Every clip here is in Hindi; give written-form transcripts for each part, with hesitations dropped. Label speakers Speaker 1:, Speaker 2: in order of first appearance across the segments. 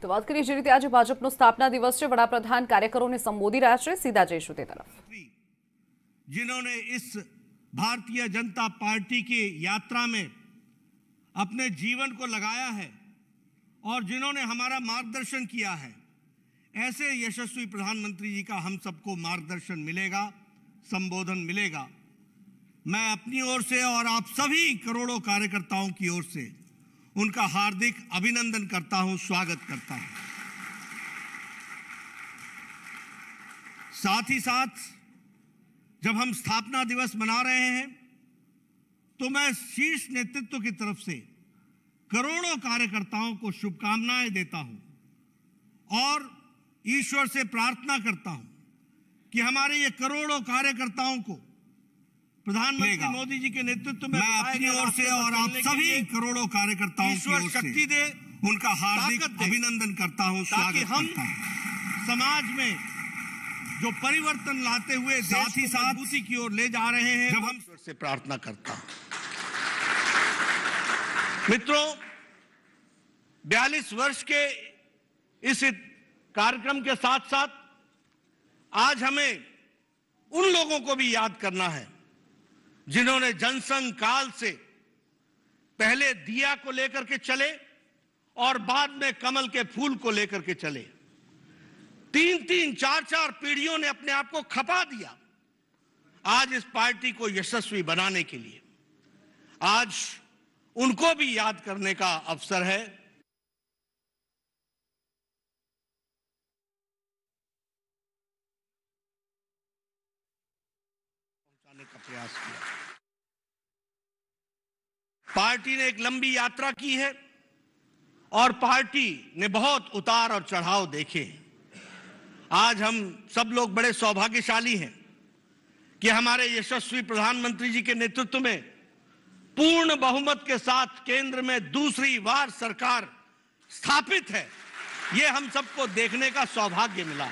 Speaker 1: તો વાત કરીએ જે રીતે આજે ભાજપનો સ્થાપના દિવસ છે, વડાપ્રધાન કાર્યકરોને સંબોધી રહ્યા છે। સીધા જઈશું તે તરફ।
Speaker 2: जिन्होंने इस भारतीय जनता पार्टी की यात्रा में अपने जीवन को लगाया है और जिन्होंने हमारा मार्गदर्शन किया है, ऐसे यशस्वी प्रधानमंत्री जी का हम सबको मार्गदर्शन मिलेगा, संबोधन मिलेगा। मैं अपनी ओर से और आप सभी करोड़ों कार्यकर्ताओं की ओर से उनका हार्दिक अभिनंदन करता हूं, स्वागत करता हूं। साथ ही साथ जब हम स्थापना दिवस मना रहे हैं तो मैं शीर्ष नेतृत्व की तरफ से करोड़ों कार्यकर्ताओं को शुभकामनाएं देता हूं और ईश्वर से प्रार्थना करता हूं कि हमारे ये करोड़ों कार्यकर्ताओं को प्रधानमंत्री मोदी जी के नेतृत्व में मैं अपनी ओर से और आप सभी करोड़ों कार्यकर्ताओं की ओर से शक्ति दे, उनका हार्दिक अभिनंदन करता हूं, स्वागत करता हूं। समाज में जो परिवर्तन लाते हुए साथ ही साथ मजबूती की ओर ले जा रहे हैं, जब हम ईश्वर से प्रार्थना करता हूं। मित्रों, 42 वर्ष के इस कार्यक्रम के साथ साथ आज हमें उन लोगों को भी याद करना है जिन्होंने जनसंघ काल से पहले दिया को लेकर के चले और बाद में कमल के फूल को लेकर के चले। 3-3, 4-4 पीढ़ियों ने अपने आप को खपा दिया आज इस पार्टी को यशस्वी बनाने के लिए। आज उनको भी याद करने का अवसर है। पहुंचाने का प्रयास किया। पार्टी ने एक लंबी यात्रा की है और पार्टी ने बहुत उतार और चढ़ाव देखे हैं। आज हम सब लोग बड़े सौभाग्यशाली हैं कि हमारे यशस्वी प्रधानमंत्री जी के नेतृत्व में पूर्ण बहुमत के साथ केंद्र में दूसरी बार सरकार स्थापित है। ये हम सबको देखने का सौभाग्य मिला।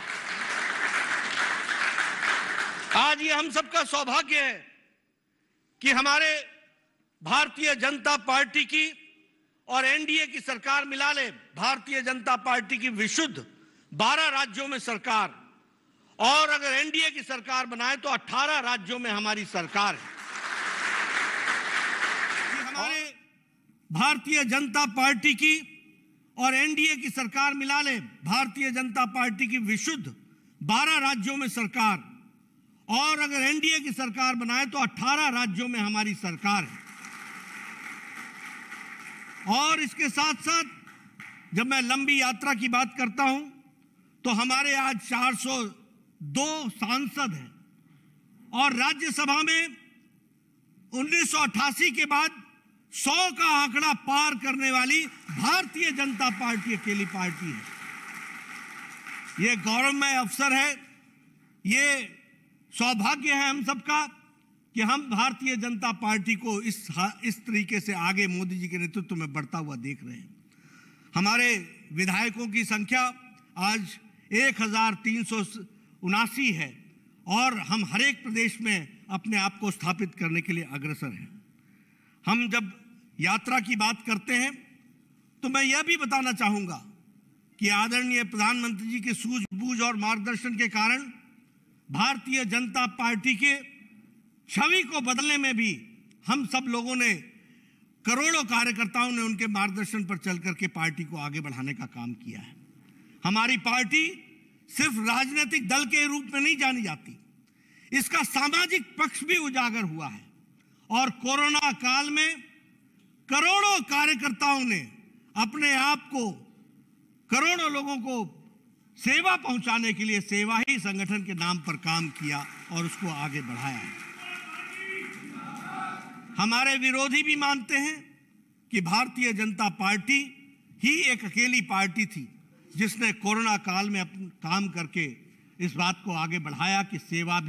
Speaker 2: आज ये हम सबका सौभाग्य है कि हमारे भारतीय जनता पार्टी की और एनडीए की सरकार मिला ले, भारतीय जनता पार्टी की विशुद्ध 12 राज्यों में सरकार, और अगर एनडीए की सरकार बनाए तो 18 राज्यों में हमारी सरकार है। हमारे भारतीय जनता पार्टी की और एनडीए की सरकार मिला ले, भारतीय जनता पार्टी की विशुद्ध 12 राज्यों में सरकार, और अगर एनडीए की सरकार बनाए तो 18 राज्यों में हमारी सरकार है। और इसके साथ साथ जब मैं लंबी यात्रा की बात करता हूं तो हमारे आज 402 सांसद हैं और राज्यसभा में 1988 के बाद 100 का आंकड़ा पार करने वाली भारतीय जनता पार्टी अकेली पार्टी है। यह गौरवमय अवसर है, ये सौभाग्य है हम सबका कि हम भारतीय जनता पार्टी को इस तरीके से आगे मोदी जी के नेतृत्व में बढ़ता हुआ देख रहे हैं। हमारे विधायकों की संख्या आज 1379 है और हम हर एक प्रदेश में अपने आप को स्थापित करने के लिए अग्रसर हैं। हम जब यात्रा की बात करते हैं तो मैं यह भी बताना चाहूंगा कि आदरणीय प्रधानमंत्री जी के सूझबूझ और मार्गदर्शन के कारण भारतीय जनता पार्टी के छवि को बदलने में भी हम सब लोगों ने, करोड़ों कार्यकर्ताओं ने उनके मार्गदर्शन पर चल करके पार्टी को आगे बढ़ाने का काम किया है। हमारी पार्टी सिर्फ राजनीतिक दल के रूप में नहीं जानी जाती, इसका सामाजिक पक्ष भी उजागर हुआ है और कोरोना काल में करोड़ों कार्यकर्ताओं ने अपने आप को, करोड़ों लोगों को सेवा पहुंचाने के लिए सेवा ही संगठन के नाम पर काम किया और उसको आगे बढ़ाया है। हमारे विरोधी भी मानते हैं कि भारतीय जनता पार्टी ही एक अकेली पार्टी थी जिसने कोरोना काल में काम करके इस बात को आगे बढ़ाया कि सेवा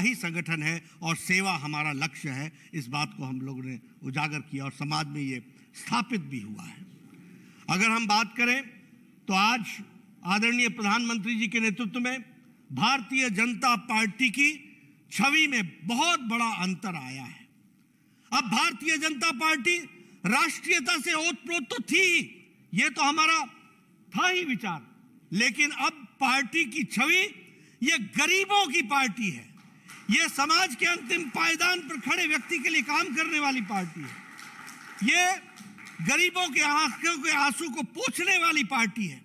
Speaker 2: ही संगठन है और सेवा हमारा लक्ष्य है। इस बात को हम लोगों ने उजागर किया और समाज में ये स्थापित भी हुआ है। अगर हम बात करें तो आज आदरणीय प्रधानमंत्री जी के नेतृत्व में भारतीय जनता पार्टी की छवि में बहुत बड़ा अंतर आया है। अब भारतीय जनता पार्टी राष्ट्रीयता से ओतप्रोत तो थी, ये तो हमारा था ही विचार, लेकिन अब पार्टी की छवि ये गरीबों की पार्टी है, ये समाज के अंतिम पायदान पर खड़े व्यक्ति के लिए काम करने वाली पार्टी है, ये गरीबों के आंखों के आंसू को पोंछने वाली पार्टी है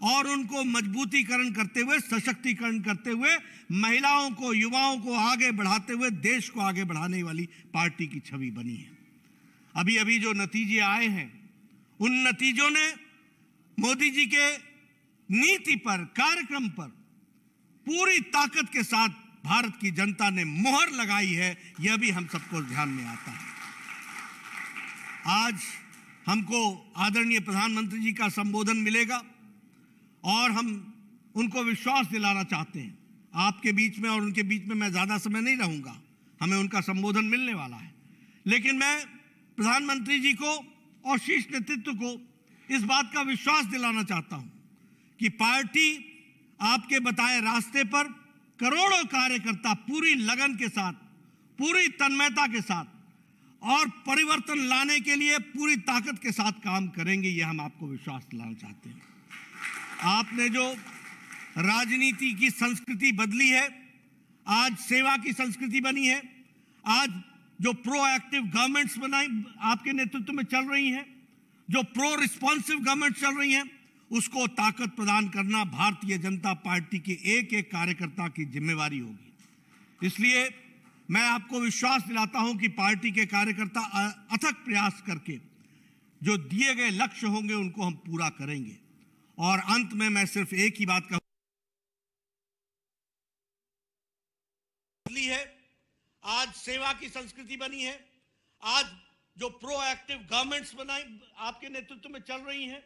Speaker 2: और उनको मजबूतीकरण करते हुए, सशक्तिकरण करते हुए, महिलाओं को, युवाओं को आगे बढ़ाते हुए देश को आगे बढ़ाने वाली पार्टी की छवि बनी है। अभी अभी जो नतीजे आए हैं, उन नतीजों ने मोदी जी के नीति पर, कार्यक्रम पर पूरी ताकत के साथ भारत की जनता ने मोहर लगाई है, यह भी हम सबको ध्यान में आता है। आज हमको आदरणीय प्रधानमंत्री जी का संबोधन मिलेगा और हम उनको विश्वास दिलाना चाहते हैं। आपके बीच में और उनके बीच में मैं ज्यादा समय नहीं रहूंगा, हमें उनका संबोधन मिलने वाला है, लेकिन मैं प्रधानमंत्री जी को और शीर्ष नेतृत्व को इस बात का विश्वास दिलाना चाहता हूं कि पार्टी आपके बताए रास्ते पर करोड़ों कार्यकर्ता पूरी लगन के साथ, पूरी तन्मयता के साथ और परिवर्तन लाने के लिए पूरी ताकत के साथ काम करेंगे, यह हम आपको विश्वास दिलाना चाहते हैं। आपने जो राजनीति की संस्कृति बदली है, आज सेवा की संस्कृति बनी है, आज जो प्रोएक्टिव गवर्नमेंट्स बनाई आपके नेतृत्व में चल रही हैं, जो प्रो रिस्पॉन्सिव गवर्नमेंट चल रही हैं, उसको ताकत प्रदान करना भारतीय जनता पार्टी के एक एक कार्यकर्ता की जिम्मेवारी होगी। इसलिए मैं आपको विश्वास दिलाता हूं कि पार्टी के कार्यकर्ता अथक प्रयास करके जो दिए गए लक्ष्य होंगे उनको हम पूरा करेंगे। और अंत में मैं सिर्फ एक ही बात कहूंगा है, आज सेवा की संस्कृति बनी है, आज जो प्रोएक्टिव गवर्नमेंट्स बनाई आपके नेतृत्व में चल रही हैं,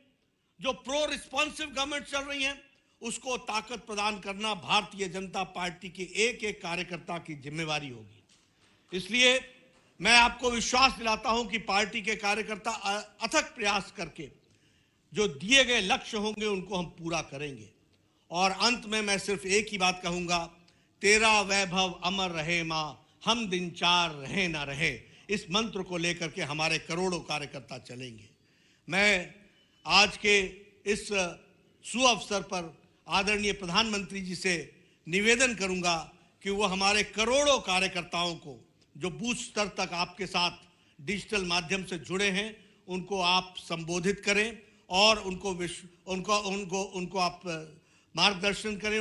Speaker 2: जो प्रो रिस्पॉन्सिव गवर्नमेंट चल रही हैं, उसको ताकत प्रदान करना भारतीय जनता पार्टी के एक एक कार्यकर्ता की जिम्मेवारी होगी। इसलिए मैं आपको विश्वास दिलाता हूं कि पार्टी के कार्यकर्ता अथक प्रयास करके जो दिए गए लक्ष्य होंगे उनको हम पूरा करेंगे। और अंत में मैं सिर्फ एक ही बात कहूंगा, तेरा वैभव अमर रहे मां, हम दिन चार रहे ना रहे, इस मंत्र को लेकर के हमारे करोड़ों कार्यकर्ता चलेंगे। मैं आज के इस सुअवसर पर आदरणीय प्रधानमंत्री जी से निवेदन करूंगा कि वो हमारे करोड़ों कार्यकर्ताओं को जो बूथ स्तर तक आपके साथ डिजिटल माध्यम से जुड़े हैं, उनको आप संबोधित करें और उनको आप मार्गदर्शन करें।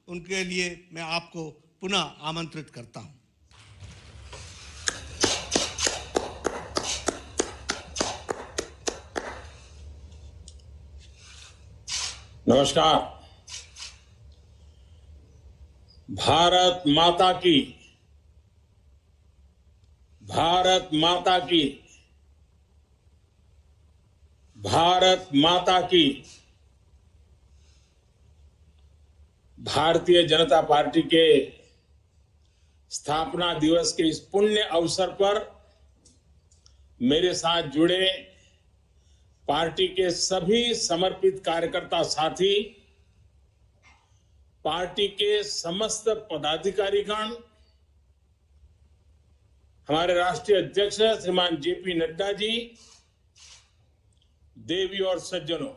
Speaker 2: उनके लिए मैं आपको पुनः आमंत्रित करता हूं।
Speaker 3: नमस्कार। भारत माता की, भारत माता की, भारत माता की। भारतीय जनता पार्टी के स्थापना दिवस के इस पुण्य अवसर पर मेरे साथ जुड़े पार्टी के सभी समर्पित कार्यकर्ता साथी, पार्टी के समस्त पदाधिकारीगण, हमारे राष्ट्रीय अध्यक्ष श्रीमान जेपी नड्डा जी, देवी और सज्जनों,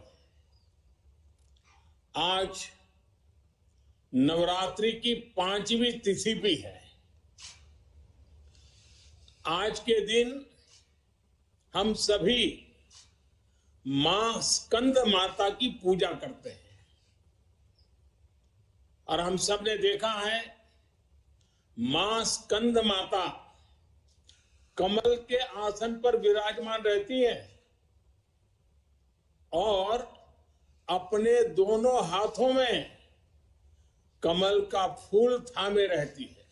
Speaker 3: आज नवरात्रि की 5वीं तिथि भी है। आज के दिन हम सभी मां स्कंद माता की पूजा करते हैं और हम सब ने देखा है, मां स्कंद माता कमल के आसन पर विराजमान रहती है और अपने दोनों हाथों में कमल का फूल थामे रहती है।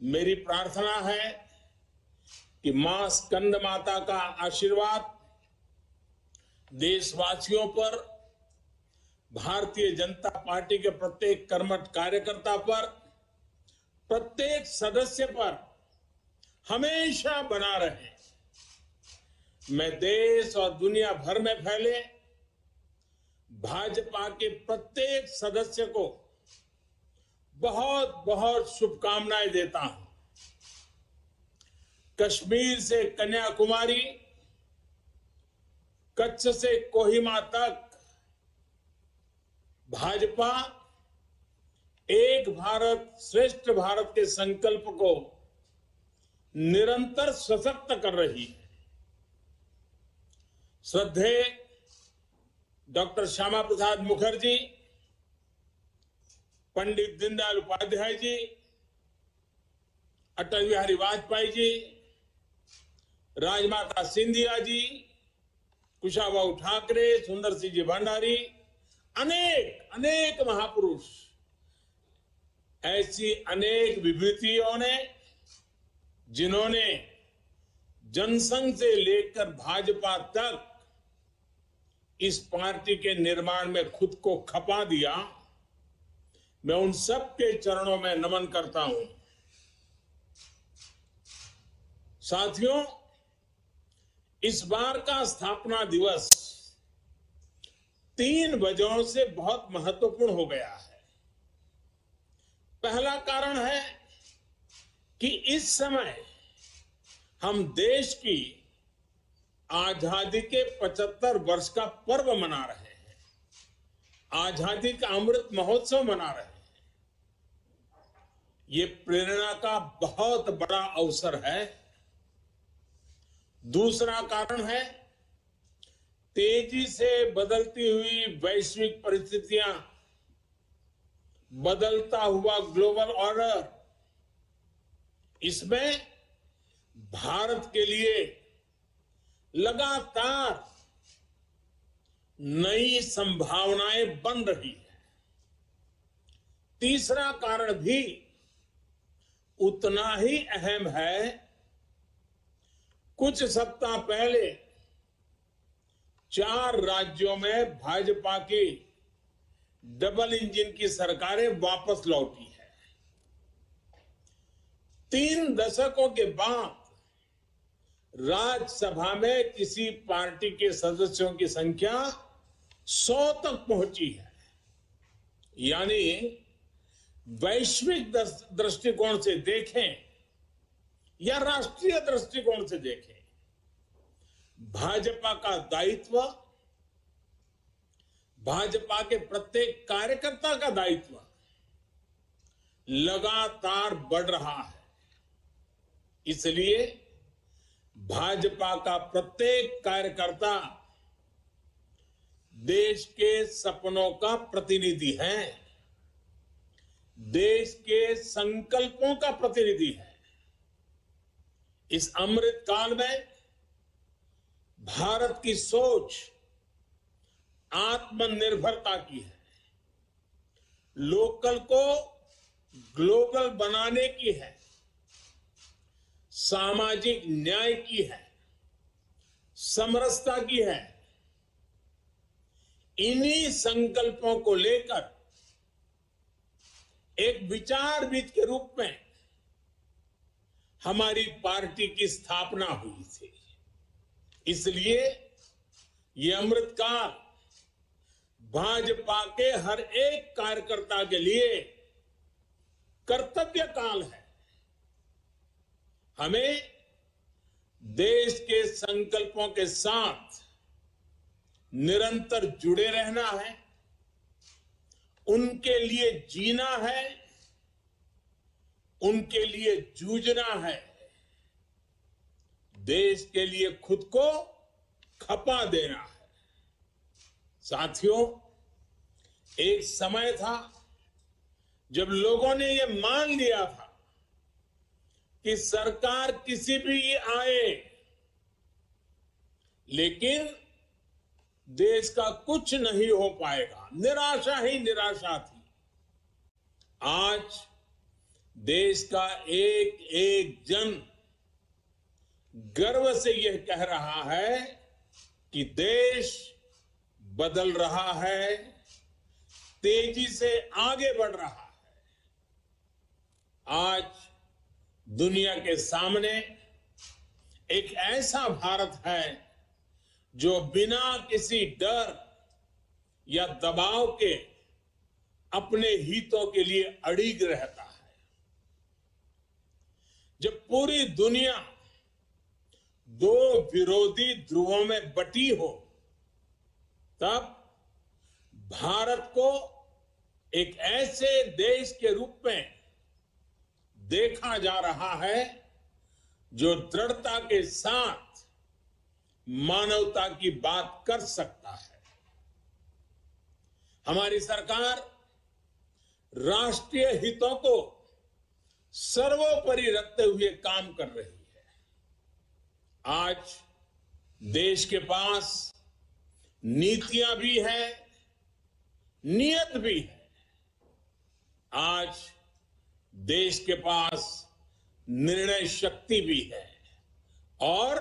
Speaker 3: मेरी प्रार्थना है कि मां स्कंद माता का आशीर्वाद देशवासियों पर, भारतीय जनता पार्टी के प्रत्येक कर्मठ कार्यकर्ता पर, प्रत्येक सदस्य पर हमेशा बना रहे। मैं देश और दुनिया भर में फैले भाजपा के प्रत्येक सदस्य को बहुत बहुत शुभकामनाएं देता हूं। कश्मीर से कन्याकुमारी, कच्छ से कोहिमा तक भाजपा एक भारत श्रेष्ठ भारत के संकल्प को निरंतर सशक्त कर रही है। श्रद्धेय डॉक्टर श्यामा प्रसाद मुखर्जी, पंडित दीनदयाल उपाध्याय जी, अटल बिहारी वाजपेयी जी, राजमाता सिंधिया जी, कुशाभाऊ ठाकरे, सुंदर सिंह जी भंडारी, अनेक अनेक महापुरुष, ऐसी अनेक विभूतियों ने जिन्होंने जनसंघ से लेकर भाजपा तक इस पार्टी के निर्माण में खुद को खपा दिया, मैं उन सब के चरणों में नमन करता हूं। साथियों, इस बार का स्थापना दिवस 3 वजहों से बहुत महत्वपूर्ण हो गया है। पहला कारण है कि इस समय हम देश की आजादी के 75 वर्ष का पर्व मना रहे हैं, आजादी का अमृत महोत्सव मना रहे हैं। ये प्रेरणा का बहुत बड़ा अवसर है। दूसरा कारण है तेजी से बदलती हुई वैश्विक परिस्थितियां, बदलता हुआ ग्लोबल ऑर्डर, इसमें भारत के लिए लगातार नई संभावनाएं बन रही है। तीसरा कारण भी उतना ही अहम है। कुछ सप्ताह पहले 4 राज्यों में भाजपा की डबल इंजन की सरकारें वापस लौटी है। 3 दशकों के बाद राज्यसभा में किसी पार्टी के सदस्यों की संख्या 100 तक पहुंची है। यानी वैश्विक दृष्टिकोण से देखें या राष्ट्रीय दृष्टिकोण से देखें, भाजपा का दायित्व, भाजपा के प्रत्येक कार्यकर्ता का दायित्व लगातार बढ़ रहा है। इसलिए भाजपा का प्रत्येक कार्यकर्ता देश के सपनों का प्रतिनिधि है, देश के संकल्पों का प्रतिनिधि है। इस अमृत काल में भारत की सोच आत्मनिर्भरता की है, लोकल को ग्लोबल बनाने की है, सामाजिक न्याय की है, समरसता की है। इन्हीं संकल्पों को लेकर एक विचारविद के रूप में हमारी पार्टी की स्थापना हुई थी। इसलिए ये अमृत काल भाजपा के हर एक कार्यकर्ता के लिए कर्तव्य काल है। हमें देश के संकल्पों के साथ निरंतर जुड़े रहना है, उनके लिए जीना है, उनके लिए जूझना है, देश के लिए खुद को खपा देना है। साथियों, एक समय था जब लोगों ने यह मान लिया था कि सरकार किसी भी आए, लेकिन देश का कुछ नहीं हो पाएगा, निराशा ही निराशा थी। आज देश का एक एक जन गर्व से यह कह रहा है कि देश बदल रहा है, तेजी से आगे बढ़ रहा है। आज दुनिया के सामने एक ऐसा भारत है जो बिना किसी डर या दबाव के अपने हितों के लिए अड़िग रहता है। जब पूरी दुनिया 2 विरोधी ध्रुवों में बटी हो, तब भारत को एक ऐसे देश के रूप में देखा जा रहा है जो दृढ़ता के साथ मानवता की बात कर सकता है। हमारी सरकार राष्ट्रीय हितों को सर्वोपरि रखते हुए काम कर रही है। आज देश के पास नीतियां भी है, नियत भी है। आज देश के पास निर्णय शक्ति भी है और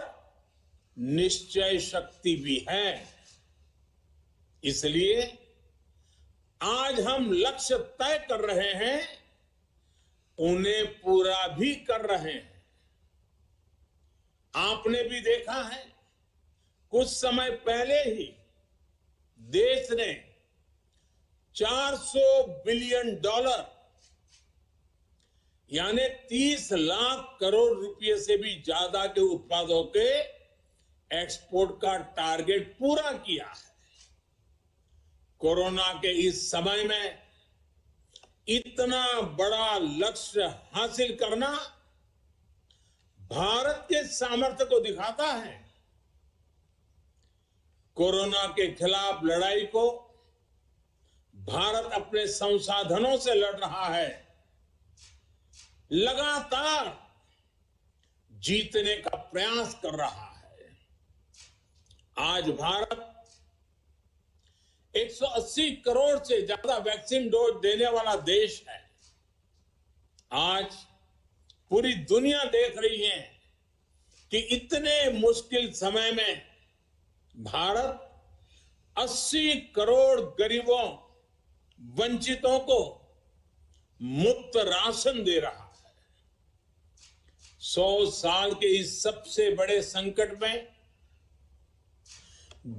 Speaker 3: निश्चय शक्ति भी है। इसलिए आज हम लक्ष्य तय कर रहे हैं, उन्हें पूरा भी कर रहे हैं। आपने भी देखा है, कुछ समय पहले ही देश ने $400 बिलियन यानी 30 लाख करोड़ रुपए से भी ज्यादा के उत्पादों के एक्सपोर्ट का टारगेट पूरा किया है। कोरोना के इस समय में इतना बड़ा लक्ष्य हासिल करना भारत के सामर्थ्य को दिखाता है। कोरोना के खिलाफ लड़ाई को भारत अपने संसाधनों से लड़ रहा है, लगातार जीतने का प्रयास कर रहा है। आज भारत 180 करोड़ से ज्यादा वैक्सीन डोज देने वाला देश है। आज पूरी दुनिया देख रही है कि इतने मुश्किल समय में भारत 80 करोड़ गरीबों, वंचितों को मुफ्त राशन दे रहा है। 100 साल के इस सबसे बड़े संकट में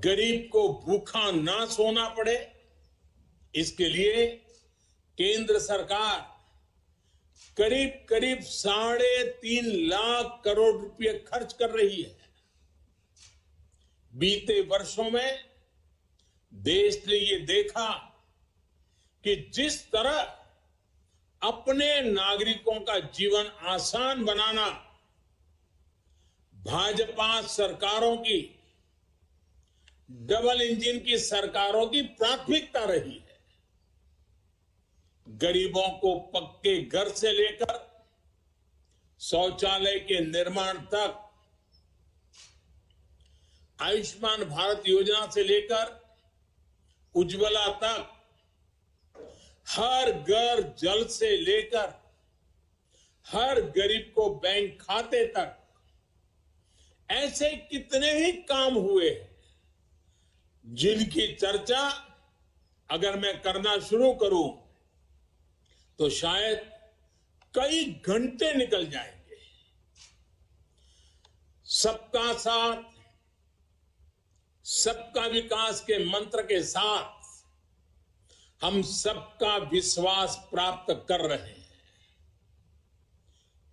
Speaker 3: गरीब को भूखा ना सोना पड़े, इसके लिए केंद्र सरकार करीब करीब 3.5 लाख करोड़ रुपए खर्च कर रही है। बीते वर्षों में देश ने ये देखा कि जिस तरह अपने नागरिकों का जीवन आसान बनाना भाजपा सरकारों की, डबल इंजन की सरकारों की प्राथमिकता रही है। गरीबों को पक्के घर से लेकर शौचालय के निर्माण तक, आयुष्मान भारत योजना से लेकर उज्ज्वला तक, हर घर जल से लेकर हर गरीब को बैंक खाते तक, ऐसे कितने ही काम हुए हैं जिनकी चर्चा अगर मैं करना शुरू करूं तो शायद कई घंटे निकल जाएंगे। सबका साथ, सबका विकास के मंत्र के साथ हम सबका विश्वास प्राप्त कर रहे हैं।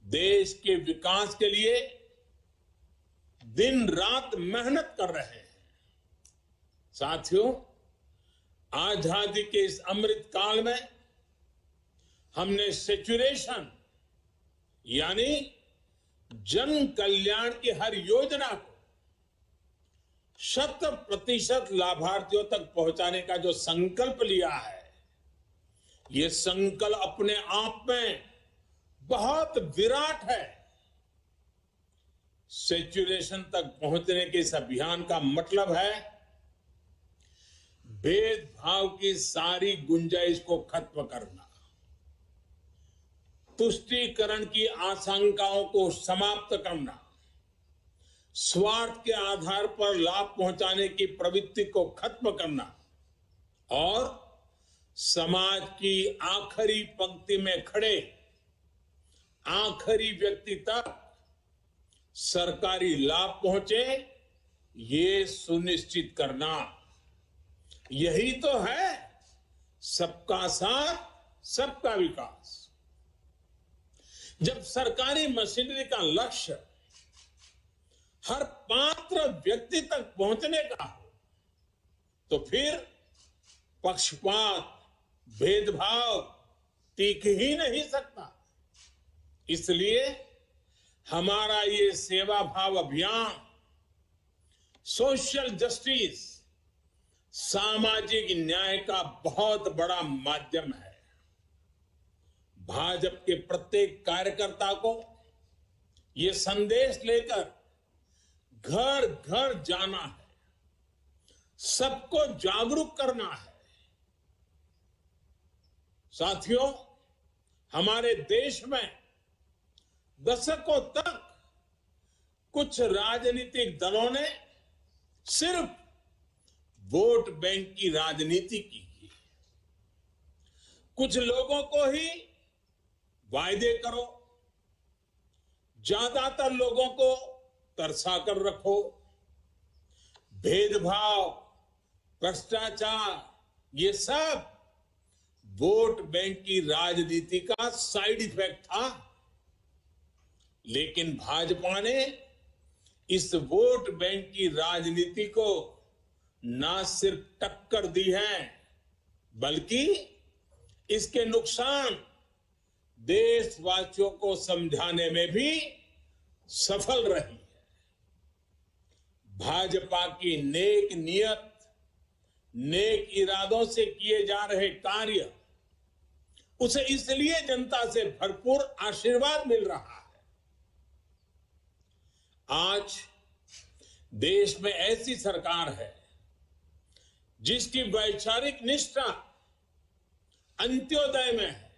Speaker 3: देश के विकास के लिए दिन रात मेहनत कर रहे हैं। साथियों, आजादी के इस अमृत काल में हमने सेचुरेशन यानी जन कल्याण की हर योजना को 100% लाभार्थियों तक पहुंचाने का जो संकल्प लिया है, ये संकल्प अपने आप में बहुत विराट है। सेचुरेशन तक पहुंचने के इस अभियान का मतलब है भेदभाव की सारी गुंजाइश को खत्म करना, तुष्टीकरण की आशंकाओं को समाप्त करना, स्वार्थ के आधार पर लाभ पहुंचाने की प्रवृत्ति को खत्म करना और समाज की आखिरी पंक्ति में खड़े आखिरी व्यक्ति तक सरकारी लाभ पहुंचे, ये सुनिश्चित करना। यही तो है सबका साथ, सबका विकास। जब सरकारी मशीनरी का लक्ष्य हर पात्र व्यक्ति तक पहुंचने का हो, तो फिर पक्षपात, भेदभाव टिक ही नहीं सकता। इसलिए हमारा ये सेवा भाव अभियान सोशल जस्टिस, सामाजिक न्याय का बहुत बड़ा माध्यम है। भाजपा के प्रत्येक कार्यकर्ता को ये संदेश लेकर घर घर जाना है, सबको जागरूक करना है। साथियों, हमारे देश में दशकों तक कुछ राजनीतिक दलों ने सिर्फ वोट बैंक की राजनीति की। कुछ लोगों को ही वायदे करो, ज्यादातर लोगों को तरसा कर रखो। भेदभाव, भ्रष्टाचार, ये सब वोट बैंक की राजनीति का साइड इफेक्ट था। लेकिन भाजपा ने इस वोट बैंक की राजनीति को ना सिर्फ टक्कर दी है, बल्कि इसके नुकसान देशवासियों को समझाने में भी सफल रही है। भाजपा की नेक नियत, नेक इरादों से किए जा रहे कार्य, उसे इसलिए जनता से भरपूर आशीर्वाद मिल रहा है। आज देश में ऐसी सरकार है जिसकी वैचारिक निष्ठा अंत्योदय में है।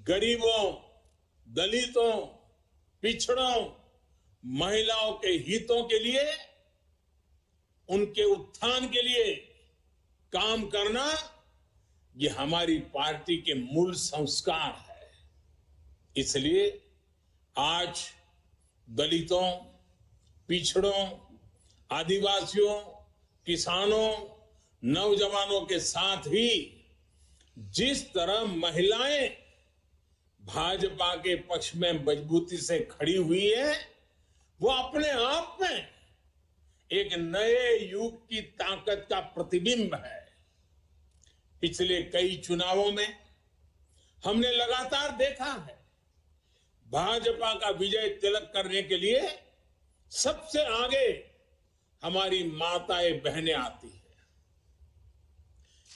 Speaker 3: गरीबों, दलितों, पिछड़ों, महिलाओं के हितों के लिए, उनके उत्थान के लिए काम करना, ये हमारी पार्टी के मूल संस्कार है। इसलिए आज दलितों, पिछड़ों, आदिवासियों, किसानों, नौजवानों के साथ ही जिस तरह महिलाएं भाजपा के पक्ष में मजबूती से खड़ी हुई है, वो अपने आप में एक नए युग की ताकत का प्रतिबिंब है। पिछले कई चुनावों में हमने लगातार देखा है, भाजपा का विजय तिलक करने के लिए सबसे आगे हमारी माताएं बहनें आती है।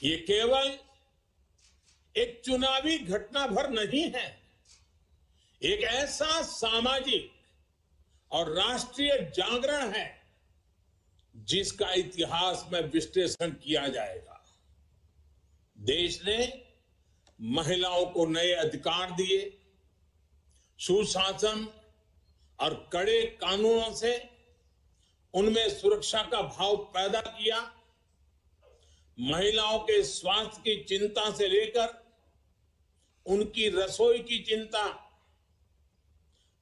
Speaker 3: ये केवल एक चुनावी घटना भर नहीं है, एक ऐसा सामाजिक और राष्ट्रीय जागरण है जिसका इतिहास में विश्लेषण किया जाएगा। देश ने महिलाओं को नए अधिकार दिए, सुशासन और कड़े कानूनों से उनमें सुरक्षा का भाव पैदा किया। महिलाओं के स्वास्थ्य की चिंता से लेकर उनकी रसोई की चिंता,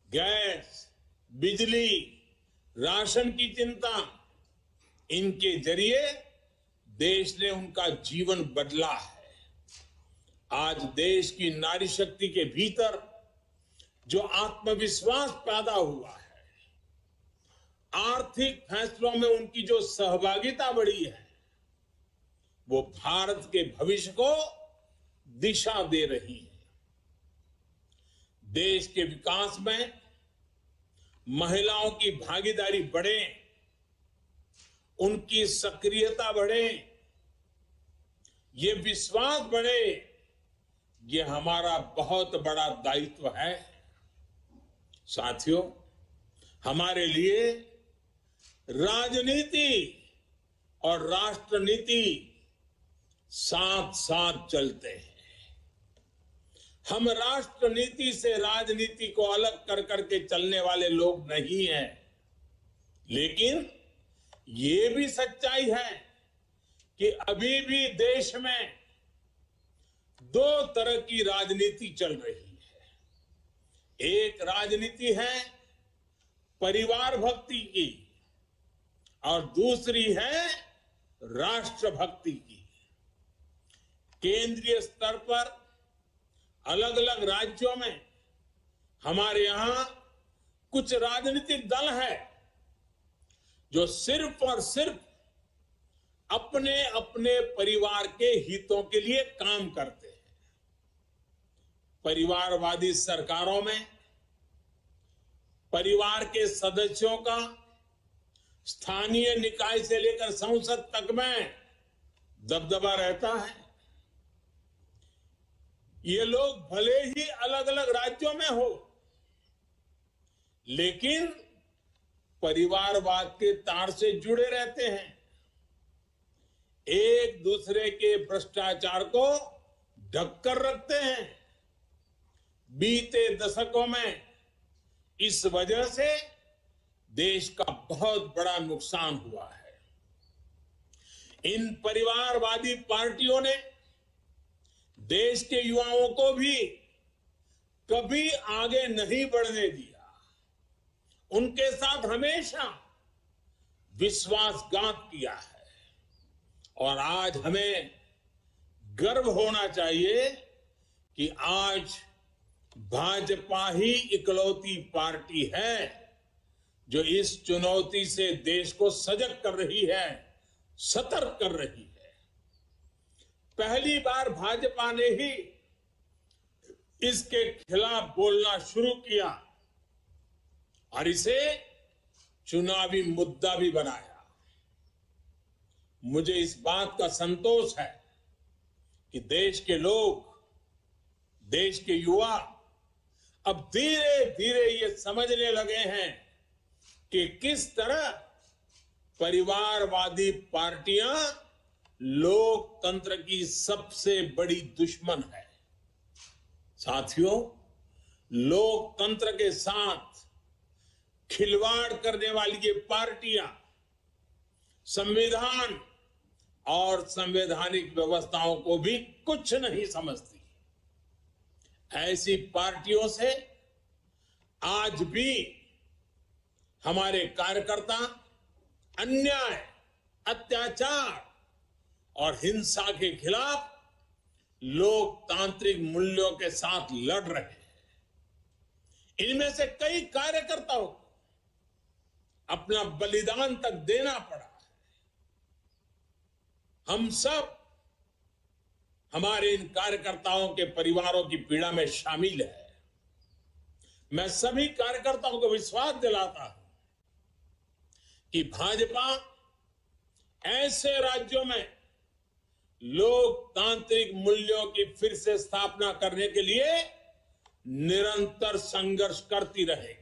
Speaker 3: गैस, बिजली, राशन की चिंता, इनके जरिए देश ने उनका जीवन बदला है। आज देश की नारी शक्ति के भीतर जो आत्मविश्वास पैदा हुआ है, आर्थिक फैसलों में उनकी जो सहभागिता बढ़ी है, वो भारत के भविष्य को दिशा दे रही है। देश के विकास में महिलाओं की भागीदारी बढ़े, उनकी सक्रियता बढ़े, ये विश्वास बढ़े, ये हमारा बहुत बड़ा दायित्व है। साथियों, हमारे लिए राजनीति और राष्ट्रनीति साथ साथ चलते हैं। हम राष्ट्रनीति से राजनीति को अलग कर करके चलने वाले लोग नहीं हैं, लेकिन ये भी सच्चाई है कि अभी भी देश में दो तरह की राजनीति चल रही है। एक राजनीति है परिवार भक्ति की और दूसरी है राष्ट्र भक्ति की। केंद्रीय स्तर पर अलग अलग राज्यों में हमारे यहां कुछ राजनीतिक दल है जो सिर्फ और सिर्फ अपने अपने परिवार के हितों के लिए काम करते हैं। परिवारवादी सरकारों में परिवार के सदस्यों का स्थानीय निकाय से लेकर संसद तक में दबदबा रहता है। ये लोग भले ही अलग अलग राज्यों में हो, लेकिन परिवारवाद के तार से जुड़े रहते हैं। एक दूसरे के भ्रष्टाचार को ढककर रखते हैं। बीते दशकों में इस वजह से देश का बहुत बड़ा नुकसान हुआ है। इन परिवारवादी पार्टियों ने देश के युवाओं को भी कभी आगे नहीं बढ़ने दिया। उनके साथ हमेशा विश्वासघात किया है। और आज हमें गर्व होना चाहिए कि आज भाजपा ही इकलौती पार्टी है जो इस चुनौती से देश को सजग कर रही है, सतर्क कर रही है। पहली बार भाजपा ने ही इसके खिलाफ बोलना शुरू किया और इसे चुनावी मुद्दा भी बनाया। मुझे इस बात का संतोष है कि देश के लोग, देश के युवा अब धीरे धीरे ये समझने लगे हैं कि किस तरह परिवारवादी पार्टियां लोकतंत्र की सबसे बड़ी दुश्मन है। साथियों, लोकतंत्र के साथ खिलवाड़ करने वाली ये पार्टियां संविधान और संवैधानिक व्यवस्थाओं को भी कुछ नहीं समझती। ऐसी पार्टियों से आज भी हमारे कार्यकर्ता अन्याय, अत्याचार और हिंसा के खिलाफ लोकतांत्रिक मूल्यों के साथ लड़ रहे हैं। इनमें से कई कार्यकर्ताओं को अपना बलिदान तक देना पड़ा है। हम सब हमारे इन कार्यकर्ताओं के परिवारों की पीड़ा में शामिल है। मैं सभी कार्यकर्ताओं को विश्वास दिलाता हूं कि भाजपा ऐसे राज्यों में लोकतांत्रिक मूल्यों की फिर से स्थापना करने के लिए निरंतर संघर्ष करती रहेगी।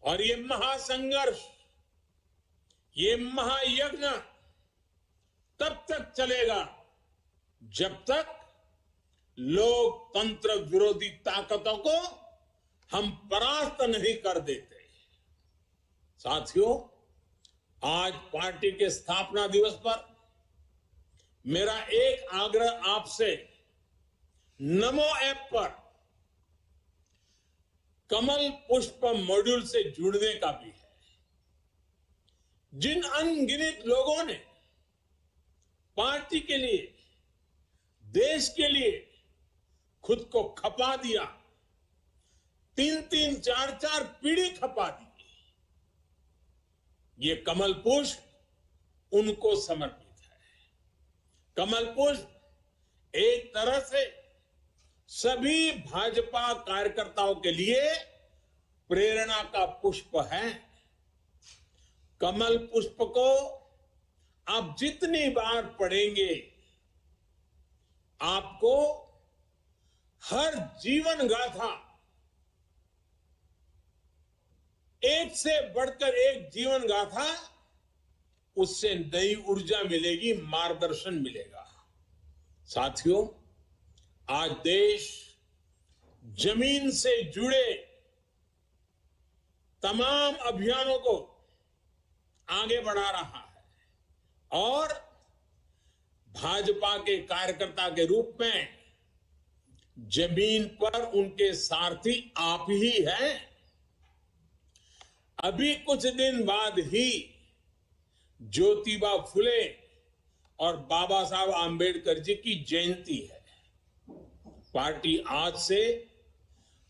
Speaker 3: और ये महासंघर्ष, ये महायज्ञ तब तक चलेगा जब तक लोकतंत्र विरोधी ताकतों को हम परास्त नहीं कर देते। साथियों, आज पार्टी के स्थापना दिवस पर मेरा एक आग्रह आपसे नमो ऐप पर कमल पुष्प मॉड्यूल से जुड़ने का भी है। जिन अनगिनत लोगों ने पार्टी के लिए, देश के लिए खुद को खपा दिया, 3-3, 4-4 पीढ़ी खपा दी, ये कमल पुष्प उनको समर्पित है। कमल पुष्प एक तरह से सभी भाजपा कार्यकर्ताओं के लिए प्रेरणा का पुष्प है। कमल पुष्प को आप जितनी बार पढ़ेंगे, आपको हर जीवन गाथा, एक से बढ़कर एक जीवन गाथा, उससे नई ऊर्जा मिलेगी, मार्गदर्शन मिलेगा। साथियों, आज देश जमीन से जुड़े तमाम अभियानों को आगे बढ़ा रहा है और भाजपा के कार्यकर्ता के रूप में जमीन पर उनके सारथी आप ही हैं। अभी कुछ दिन बाद ही ज्योतिबा फुले और बाबा साहब आंबेडकर जी की जयंती है। पार्टी आज से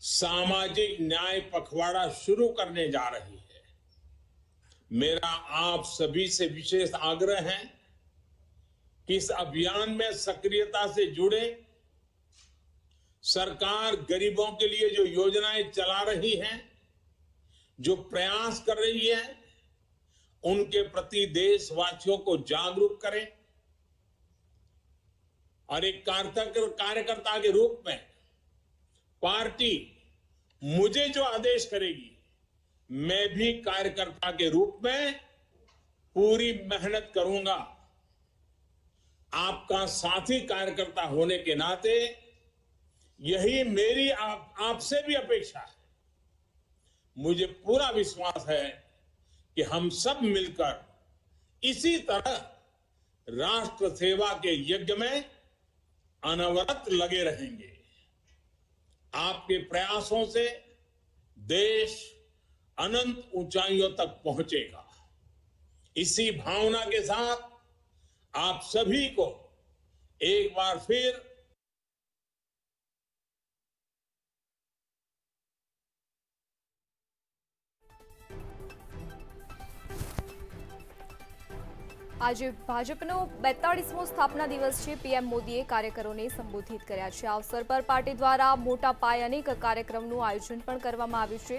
Speaker 3: सामाजिक न्याय पखवाड़ा शुरू करने जा रही है। मेरा आप सभी से विशेष आग्रह है कि इस अभियान में सक्रियता से जुड़े। सरकार गरीबों के लिए जो योजनाएं चला रही है, जो प्रयास कर रही है, उनके प्रति देशवासियों को जागरूक करें और एक कार्यकर्ता के रूप में पार्टी मुझे जो आदेश करेगी, मैं भी कार्यकर्ता के रूप में पूरी मेहनत करूंगा। आपका साथी कार्यकर्ता होने के नाते यही मेरी आपसे भी अपेक्षा है। मुझे पूरा विश्वास है कि हम सब मिलकर इसी तरह राष्ट्र सेवा के यज्ञ में अनवरत लगे रहेंगे। आपके प्रयासों से देश अनंत ऊंचाइयों तक पहुंचेगा। इसी भावना के साथ आप सभी को एक बार फिर
Speaker 1: આજે ભાજપનો 42મો સ્થાપના દિવસ છે। પીએમ મોદીએ કાર્યકરોને સંબોધિત કર્યા છે। આ અવસર પર પાર્ટી દ્વારા મોટા પાયે અનેક કાર્યક્રમનું આયોજન પણ કરવામાં આવ્યું છે।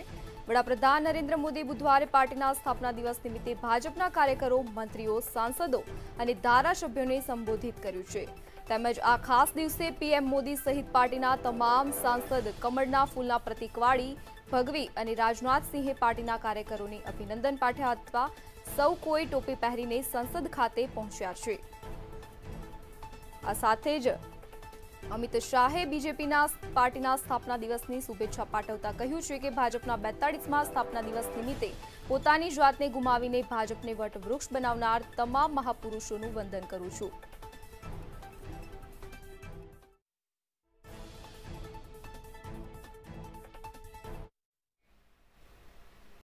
Speaker 1: વડાપ્રધાન નરેન્દ્ર મોદી બુધવારે પાર્ટીના સ્થાપના દિવસ નિમિત્તે ભાજપના કાર્યકરો, મંત્રીઓ, સાંસદો અને ધારાસભ્યોને સંબોધિત કર્યું છે। તેમજ આ ખાસ દિવસે પીએમ મોદી સહિત પાર્ટીના તમામ સાંસદ કમળના ફૂલના પ્રતીકવાળી ભગવી અને રાજનાથ સિંહે પાર્ટીના કાર્યકરોને અભિનંદન પાઠવ્યા હતા। સૌ કોઈ ટોપી પહેરીને સંસદ ખાતે પહોંચ્યા છે। આ સાથે જ અમિત શાહે બીજેપીના પાર્ટીના સ્થાપના દિવસની શુભેચ્છા પાઠવતા કહ્યું છે કે ભાજપના 42મા સ્થાપના દિવસ નિમિત્તે પોતાની જાતને ગુમાવીને ભાજપને વટવૃક્ષ બનાવનાર તમામ મહાપુરુષોનું વંદન કરું છું।